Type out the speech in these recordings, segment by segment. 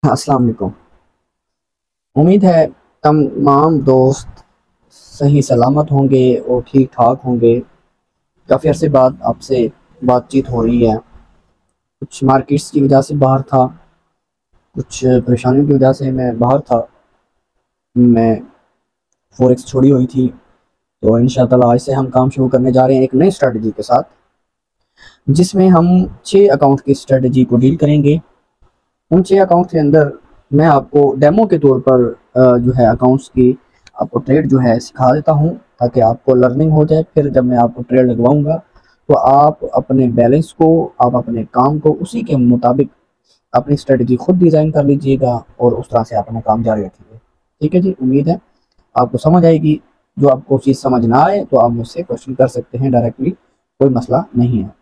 अस्सलाम वालेकुम। उम्मीद है तमाम दोस्त सही सलामत होंगे और ठीक ठाक होंगे। काफ़ी अरसे बाद आपसे बातचीत हो रही है। कुछ मार्केट्स की वजह से बाहर था, कुछ परेशानियों की वजह से मैं बाहर था। मैं फॉरेक्स छोड़ी हुई थी, तो इंशाअल्लाह आज से हम काम शुरू करने जा रहे हैं एक नई स्ट्रेटजी के साथ, जिसमें हम 6 अकाउंट की स्ट्रेटजी को डील करेंगे। उन 6 अकाउंट के अंदर मैं आपको डेमो के तौर पर जो है अकाउंट्स की आपको ट्रेड जो है सिखा देता हूँ, ताकि आपको लर्निंग हो जाए। फिर जब मैं आपको ट्रेड लगवाऊंगा तो आप अपने बैलेंस को, आप अपने काम को उसी के मुताबिक अपनी स्ट्रेटजी खुद डिज़ाइन कर लीजिएगा और उस तरह से अपना काम जारी रखिए। ठीक है जी, उम्मीद है आपको समझ आएगी। जो आपको चीज़ समझ ना आए तो आप मुझसे क्वेश्चन कर सकते हैं डायरेक्टली, कोई मसला नहीं है।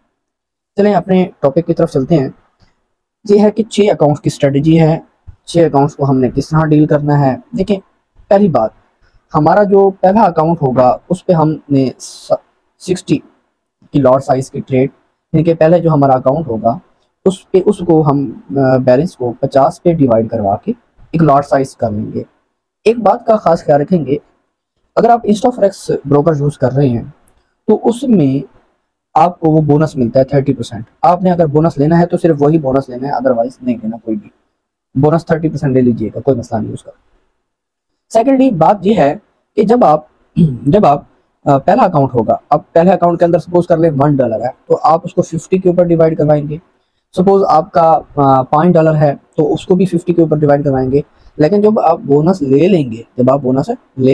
चलें अपने टॉपिक की तरफ चलते हैं। ये है कि 6 अकाउंट्स की स्ट्रेटजी है। 6 अकाउंट्स को हमने किस तरह डील करना है। देखिए, पहली बात, हमारा जो पहला अकाउंट होगा उस पर हमने 60 की लॉट साइज की ट्रेड, यानी कि पहले जो हमारा अकाउंट होगा उस पे उसको हम बैलेंस को 50 पे डिवाइड करवा के एक लॉट साइज कर लेंगे। एक बात का खास ख्याल रखेंगे, अगर आप इंस्टाफॉरेक्स ब्रोकर यूज़ कर रहे हैं तो उसमें आपको वो बोनस मिलता है 30%। आपने अगर बोनस लेना है तो सिर्फ वही बोनस लेना है, अदरवाइज नहीं लेना कोई भी। बोनस 30% ले लीजिएगा, कोई मसला नहीं उसका। सेकेंडली बात यह है कि जब आप पहला अकाउंट होगा, अब पहले अकाउंट के अंदर सपोज कर ले $1 है, तो आप उसको 50 के ऊपर डिवाइड करवाएंगे। सपोज आपका $5 है तो उसको भी 50 के ऊपर डिवाइड करवाएंगे। लेकिन जब आप बोनस ले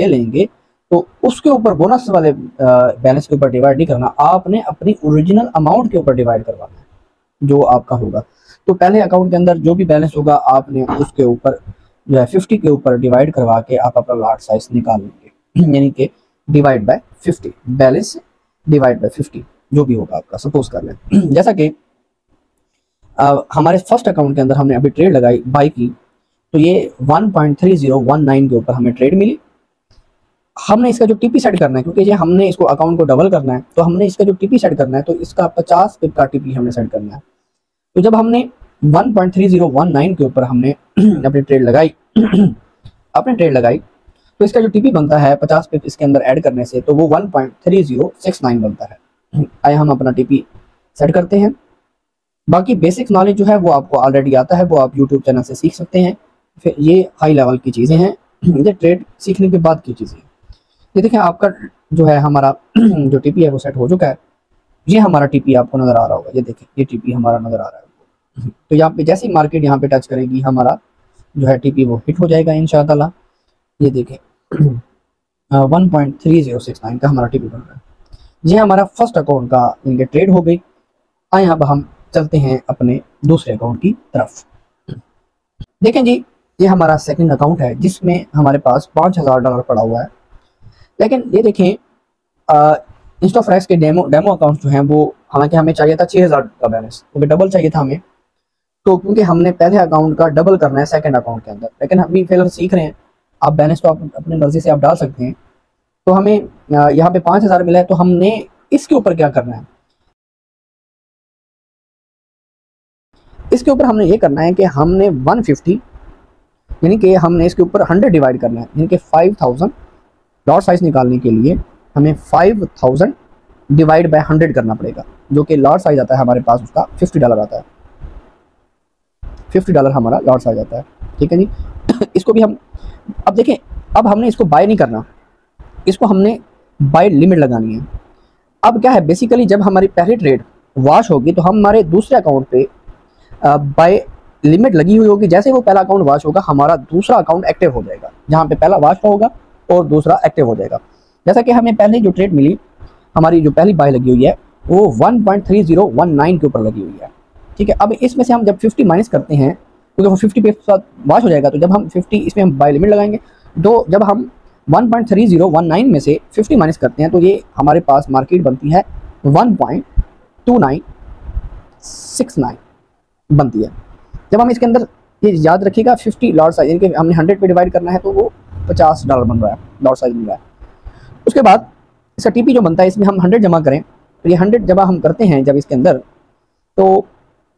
लेंगे, तो उसके ऊपर बोनस वाले बैलेंस के ऊपर डिवाइड नहीं करना, आपने अपनी ओरिजिनल अमाउंट के ऊपर डिवाइड करवाना है जो आपका होगा। तो पहले अकाउंट के अंदर जो भी बैलेंस होगा आपने उसके ऊपर जो है 50 के ऊपर डिवाइड करवा के आप अपना लॉट साइज निकाल लेंगे, यानी कि divide by 50, balance divide by 50 जो भी होगा आपका। सपोज कर लें जैसा कि हमारे फर्स्ट अकाउंट के अंदर हमने अभी ट्रेड लगाई, बाई की, तो ये 1.3019 के ऊपर हमें ट्रेड मिली। हमने इसका जो टीपी सेट करना है, क्योंकि ये हमने इसको अकाउंट को डबल करना है, तो हमने इसका जो टीपी सेट करना है तो इसका 50 पिप का टीपी हमने सेट करना है। तो जब हमने 1.3019 के ऊपर हमने अपनी ट्रेड लगाई तो इसका जो टीपी बनता है 50 पिप इसके अंदर ऐड करने से, तो वो 1.3069 बनता है। आइए हम अपना टीपी सेट करते हैं। बाकी बेसिक नॉलेज जो है वो आपको ऑलरेडी आता है, वो आप यूट्यूब चैनल से सीख सकते हैं। फिर ये हाई लेवल की चीज़ें हैं, ये ट्रेड सीखने के बाद की चीज़ें हैं। ये देखें, आपका जो है हमारा जो टीपी है वो सेट हो चुका है। ये हमारा टीपी आपको नज़र आ रहा होगा, ये देखें, ये टीपी हमारा नज़र आ रहा है। तो यहाँ पे जैसे ही मार्केट यहाँ पे टच करेगी, हमारा जो है टीपी वो हिट हो जाएगा इंशाअल्लाह। ये देखें 1.3069 का हमारा टीपी बन रहा है। ये हमारा फर्स्ट अकाउंट का इनके ट्रेड हो गई। आए अब हम चलते हैं अपने दूसरे अकाउंट की तरफ। देखें जी, ये हमारा सेकंड अकाउंट है जिसमें हमारे पास $5000 पड़ा हुआ है। लेकिन ये देखें, इंस्टाफ्रेक्स के डेमो अकाउंट जो हैं वो, हालांकि हमें चाहिए था 6000 का बैलेंस, क्योंकि डबल चाहिए था हमें। तो क्योंकि हमने पहले अकाउंट का डबल करना है सेकंड अकाउंट के अंदर, लेकिन अभी फिलहाल सीख रहे हैं। आप बैलेंस तो आप अपनी मर्जी से आप डाल सकते हैं। तो हमें यहाँ पे 5000 मिला है, तो हमने इसके ऊपर क्या करना है, इसके ऊपर हमने ये करना है कि हमने 150, यानी कि हमने इसके ऊपर 100 डिवाइड करना है, यानी कि 5000 लॉट साइज निकालने के लिए हमें 5000 डिवाइड बाय 100 करना पड़ेगा, जो कि लॉट साइज आता है हमारे पास उसका $50 आता है। $50 हमारा लॉट साइज आता है। ठीक है जी इसको भी हम, अब देखें, अब हमने इसको बाय नहीं करना, इसको हमने बाय लिमिट लगानी है। अब क्या है, बेसिकली जब हमारी पहली ट्रेड वॉश होगी तो हमारे दूसरे अकाउंट पे बाय लिमिट लगी हुई होगी। जैसे वो पहला अकाउंट वॉश होगा, हमारा दूसरा अकाउंट एक्टिव हो जाएगा, जहाँ पे पहला वॉश होगा और दूसरा एक्टिव हो जाएगा। जैसा कि हमें पहले जो ट्रेड मिली, हमारी जो पहली बाय लगी हुई है वो 1.3019 के ऊपर लगी हुई है। ठीक है, अब इसमें से हम जब 50 माइनस करते हैं, क्योंकि वो 50 पे साथ वॉश हो जाएगा, तो जब हम 50 इसमें हम बाय लिमिट लगाएंगे, तो जब हम 1.3019 में से 50 माइनस करते हैं तो ये हमारे पास मार्केट बनती है 1.2969 बनती है। जब हम इसके अंदर, ये याद रखिएगा, 50 लॉट साइज, इनके हमने 100 पे डिवाइड करना है, तो वो $50 बन रहा है, लॉट साइज बन रहा है। उसके बाद इसका टीपी जो बनता है, इसमें हम 100 जमा करें, तो ये 100 जमा हम करते हैं जब इसके अंदर, तो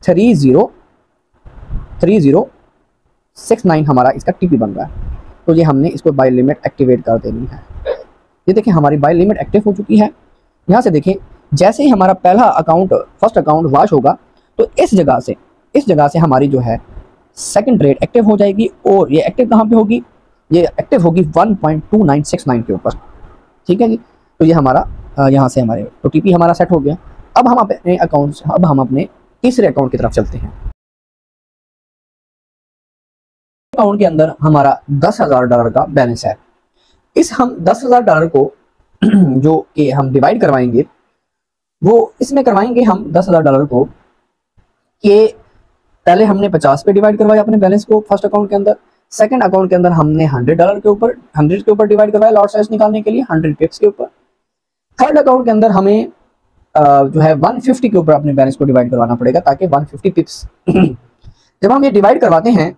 3030 69 हमारा इसका टीपी बन रहा है। तो ये हमने इसको बाय लिमिट एक्टिवेट कर देनी है। ये देखें हमारी बाय लिमिट एक्टिव हो चुकी है। यहाँ से देखें जैसे ही हमारा पहला अकाउंट फर्स्ट अकाउंट वॉश होगा तो इस जगह से हमारी जो है सेकंड ट्रेड एक्टिव हो जाएगी। और ये एक्टिव कहाँ पे होगी, ये एक्टिव होगी 1.2969 के ऊपर। ठीक है जी, तो ये हमारा यहाँ से हमारे तो टीपी हमारा सेट हो गया। अब हम अपने तीसरे अकाउंट की तरफ चलते हैं। अकाउंट के अंदर हमारा $10,000 का बैलेंस है। इस हम $10,000 को जो कि हम डिवाइड करवाएंगे वो इसमें करवाएंगे हम $10,000 को कि पहले हमने 50 पे डिवाइड करवाया अपने बैलेंस को फर्स्ट अकाउंट के अंदर। सेकंड अकाउंट के अंदर हमने $100 के ऊपर डिवाइड करवाया लॉट साइज निकालने के लिए 100 पिप्स के ऊपर। थर्ड अकाउंट के अंदर हमें जो है 150 के ऊपर अपने बैलेंस को डिवाइड करवाना पड़ेगा ताकि 150 पिप्स जब हम ये डिवाइड करवाते हैं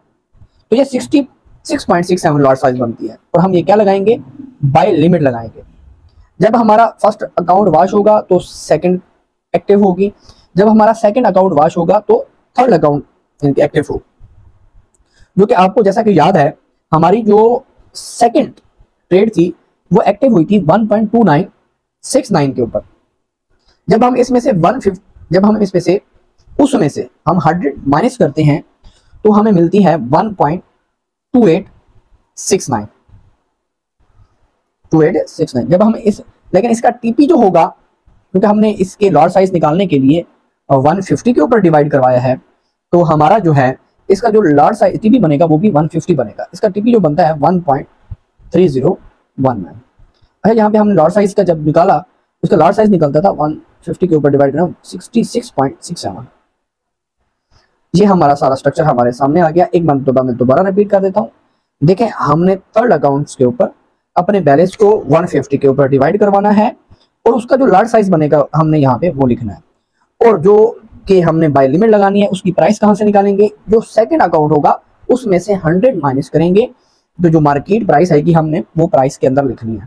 तो ये 66.67 लॉट साइज बनती है। और हम ये क्या लगाएंगे, बाय लिमिट लगाएंगे। जब हमारा फर्स्ट अकाउंट वॉश होगा तो सेकंड एक्टिव होगी, जब हमारा सेकंड अकाउंट वॉश होगा तो थर्ड अकाउंट एक्टिव होगा। जो कि आपको जैसा कि याद है हमारी जो सेकंड ट्रेड थी वो एक्टिव हुई थी 1.2969 के ऊपर। जब हम इसमें से उसमें से हम 100 माइनस करते हैं तो हमें मिलती है 1.2869। जब हम लेकिन इसका टीपी जो होगा, क्योंकि हमने इसके लॉट साइज निकालने के लिए 150 के ऊपर डिवाइड करवाया है, तो हमारा जो है इसका जो लॉट साइज टीपी बनेगा वो भी 150 बनेगा। इसका टीपी जो बनता है 1.3019। अच्छा, यहाँ पे हमने लॉट साइज का जब निकाला उसका लॉट साइज निकलता था 150 के ऊपर डिवाइड करना 66.67। ये हमारा सारा स्ट्रक्चर हमारे सामने आ गया। एक बार मैं दोबारा रिपीट कर देता हूँ। देखें हमने थर्ड अकाउंट्स के ऊपर अपने बैलेंस को 150 के ऊपर डिवाइड करवाना है और उसका जो लॉट साइज बनेगा हमने यहाँ पे वो लिखना है। और जो कि हमने बाय लिमिट लगानी है उसकी प्राइस कहाँ से निकालेंगे, जो सेकंड अकाउंट होगा उसमें से 100 माइनस करेंगे तो जो मार्केट प्राइस आएगी हमने वो प्राइस के अंदर लिखनी है।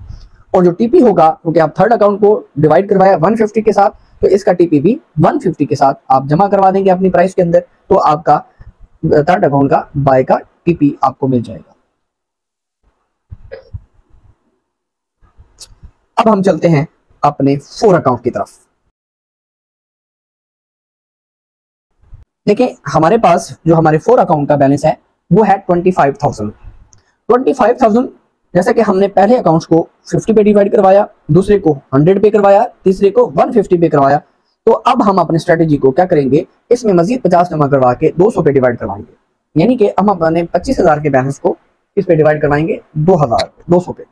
और जो टीपी होगा, क्योंकि आप थर्ड अकाउंट को डिवाइड करवाया 150 के साथ, तो इसका टीपी भी 150 के साथ आप जमा करवा देंगे अपनी प्राइस के अंदर, तो आपका थर्ड अकाउंट का बाय का टीपी आपको मिल जाएगा। अब हम चलते हैं अपने 4 अकाउंट की तरफ। देखिए हमारे पास जो हमारे 4 अकाउंट का बैलेंस है वो है 25,000। जैसे कि हमने पहले अकाउंट्स को 50 पे डिवाइड करवाया, दूसरे को 100 पे करवाया, तीसरे को 150 पे करवाया, तो अब हम अपने स्ट्रेटेजी को क्या करेंगे, इसमें मजीद 50 जमा करवा के 200 पे डिवाइड करवाएंगे। यानी कि हम अपने 25,000 के बैलेंस को किस पे डिवाइड करवाएंगे, 200 पे।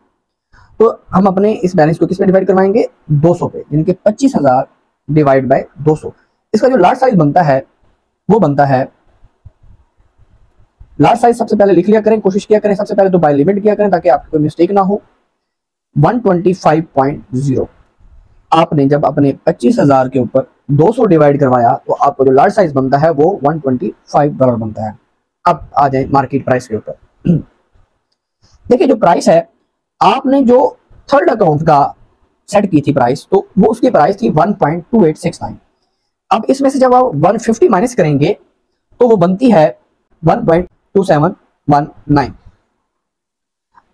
तो हम अपने इस बैलेंस को किस पे डिवाइड करवाएंगे, 200 पे, यानी कि 25,000 डिवाइड बाय 200। इसका जो लॉट साइज बनता है वो बनता है, लॉट साइज सबसे पहले लिख लिया करें, कोशिश किया करें सबसे पहले तो बाय लिमिट किया करें ताकि आपको कोई मिस्टेक ना हो। 125.0 आपने जब अपने 25,000 के ऊपर 200 डिवाइड करवाया तो आपको जो लॉट साइज बनता है वो $125 बनता है। अब आ जाए मार्केट प्राइस के ऊपर। देखिए जो प्राइस है, आपने जो थर्ड अकाउंट का सेट की थी प्राइस, तो वो उसकी प्राइस थी 1.2869। अब इसमें से जब आप 150 माइनस करेंगे तो वो बनती है 1.2719।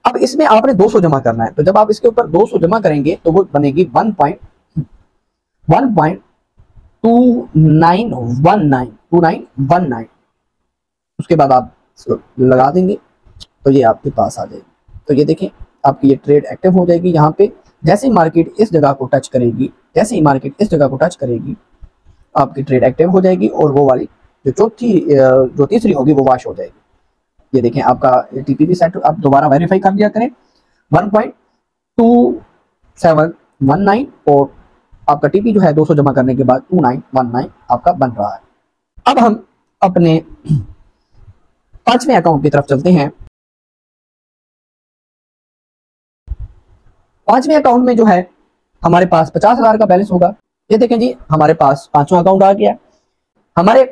अब इसमें आपने 200 जमा करना है, तो जब आप इसके ऊपर 200 जमा करेंगे तो वो बनेगी 1.2919। उसके बाद आप इसको लगा देंगे तो ये आपके पास आ जाएगी। तो ये देखें आपकी ये ट्रेड एक्टिव हो जाएगी। यहाँ पे जैसे ही मार्केट इस जगह को टच करेगी, आपकी ट्रेड एक्टिव हो जाएगी और वो वाली जो तीसरी होगी वो वॉश हो जाएगी। ये देखें आपका टीपी भी सेट, आप दोबारा वेरीफाई कर लिया करें 1.2719 और आपका टीपी जो है 200 जमा करने के बाद 2919 आपका बन रहा है। अब हम अपने 5वें अकाउंट की तरफ चलते हैं। 5वें अकाउंट में जो है हमारे पास 50,000 का बैलेंस होगा। ये देखें जी हमारे पास 5वां अकाउंट आ गया। हमारे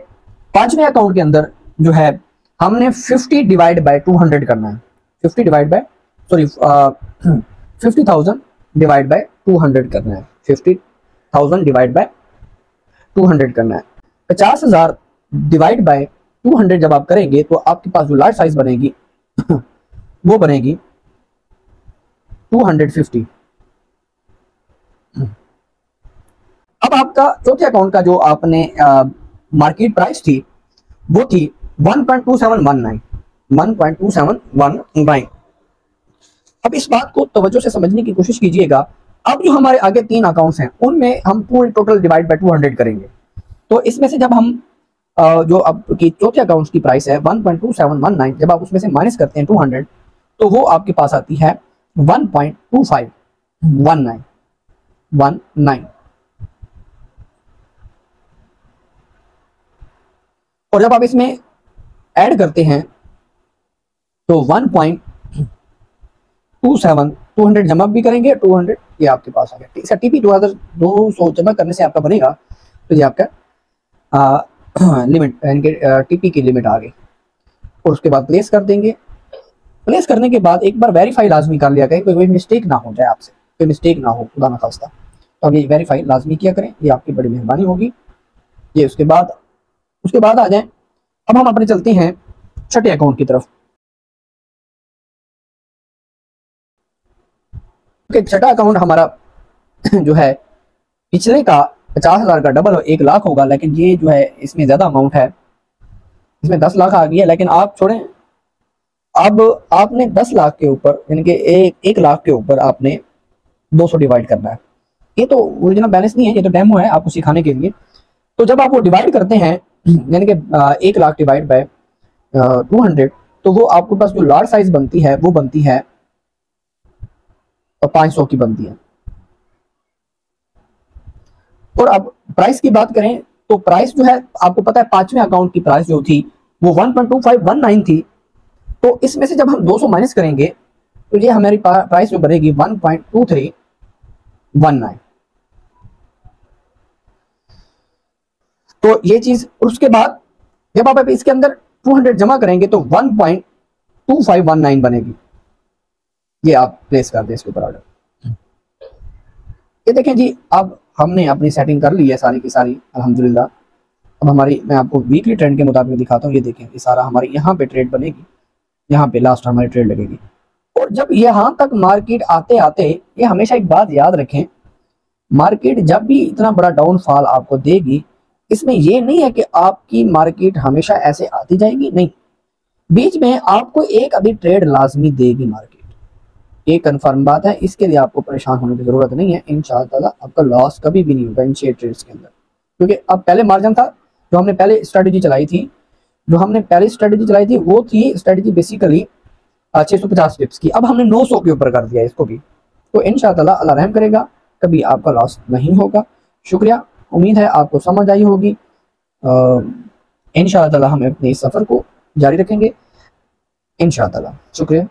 5वें अकाउंट के अंदर जो है हमने 50 डिवाइड बाय 200 करना है। 50,000 डिवाइड बाय 200 करना है। 50,000 डिवाइड बाय 200 करना है। 50,000 डिवाइड बाय 200 जब आप करेंगे तो आपके पास जो लार्ज साइज बनेगी वो बनेगी 250। अब आपका चौथे अकाउंट का जो आपने मार्केट प्राइस थी वो थी 1.2719 1.2719। अब इस बात को तवज्जो से समझने की कोशिश कीजिएगा। अब जो हमारे आगे 3 अकाउंट्स हैं उनमें हम पूरी टोटल डिवाइड बाय 200 करेंगे। तो इसमें से जब हम जो अब की चौथे अकाउंट्स की प्राइस है 1.2719, जब आप उसमें से माइनस करते हैं 200 तो वो आपके पास आती है 1.2519। और जब आप इसमें ऐड करते हैं तो 1.27 200 जमा भी करेंगे, 200 ये आपके पास आ गया। ठीक है, टीपी 2200 जमा करने से आपका बनेगा तो ये आपका लिमिट टीपी की लिमिट आ गई। और उसके बाद प्लेस कर देंगे। प्लेस करने के बाद एक बार वेरीफाई लाजमी कर लिया करें, कोई मिस्टेक ना हो जाए आपसे, कोई मिस्टेक ना हो खुदा ना खास्ता। तो अब ये वेरीफाई लाजमी किया करें, ये आपकी बड़ी मेहरबानी होगी। ये उसके बाद आ जाए। अब हम अपने चलते हैं छठे अकाउंट की तरफ। छठा अकाउंट हमारा जो है पिछले का 50,000 का डबल 1 लाख होगा, लेकिन ये जो है इसमें ज्यादा अमाउंट है, इसमें 10 लाख आ गई है। लेकिन आप छोड़ें, अब आपने 10 लाख के ऊपर यानी कि 1 लाख के ऊपर आपने 200 डिवाइड करना है। ये तो ओरिजिनल बैलेंस नहीं है, ये तो डेमो है आपको सिखाने के लिए। तो जब आप वो डिवाइड करते हैं यानी कि 1 लाख डिवाइड बाय 200 तो वो आपके पास जो लार्ज साइज बनती है वो बनती है 500 की बनती है। और अब प्राइस की बात करें तो प्राइस जो है आपको पता है 5वें अकाउंट की प्राइस जो थी वो 1.2519 थी। तो इसमें से जब हम 200 माइनस करेंगे तो ये हमारी प्राइस जो बनेगी 1.2319। तो ये चीज, उसके बाद जब आप इसके अंदर 200 जमा करेंगे तो 1.2519 बनेगी। ये आप प्लेस कर दें इसके ऊपर ऑर्डर। ये देखें जी, अब हमने अपनी सेटिंग कर ली है सारी की सारी अल्हम्दुलिल्लाह। अब हमारी, मैं आपको वीकली ट्रेंड के मुताबिक दिखाता हूँ। ये देखें, ये सारा हमारी यहाँ पे ट्रेड बनेगी, यहाँ पे लास्ट हमारी ट्रेड लगेगी। और जब यहाँ तक मार्केट आते आते, ये हमेशा एक बात याद रखें, मार्केट जब भी इतना बड़ा डाउनफॉल आपको देगी, इसमें ये नहीं है कि आपकी मार्केट हमेशा ऐसे आती जाएगी, नहीं, बीच में आपको एक अभी ट्रेड लाजमी देगी मार्केट। ये कंफर्म बात है, इसके लिए आपको परेशान होने की जरूरत नहीं है। इंशाअल्लाह आपका लॉस कभी भी नहीं होगा इन शेयर ट्रेड्स के अंदर, क्योंकि अब पहले मार्जिन था जो हमने पहले स्ट्रेटेजी चलाई थी, वो थी स्ट्रेटेजी बेसिकली 650 टिप्स की। अब हमने 900 के ऊपर कर दिया इसको भी, तो इंशाअल्लाह अल्लाह रहम करेगा, कभी आपका लॉस नहीं होगा। शुक्रिया, उम्मीद है आपको समझ आई होगी। इंशाअल्लाह हम अपने इस सफर को जारी रखेंगे इंशाअल्लाह। शुक्रिया।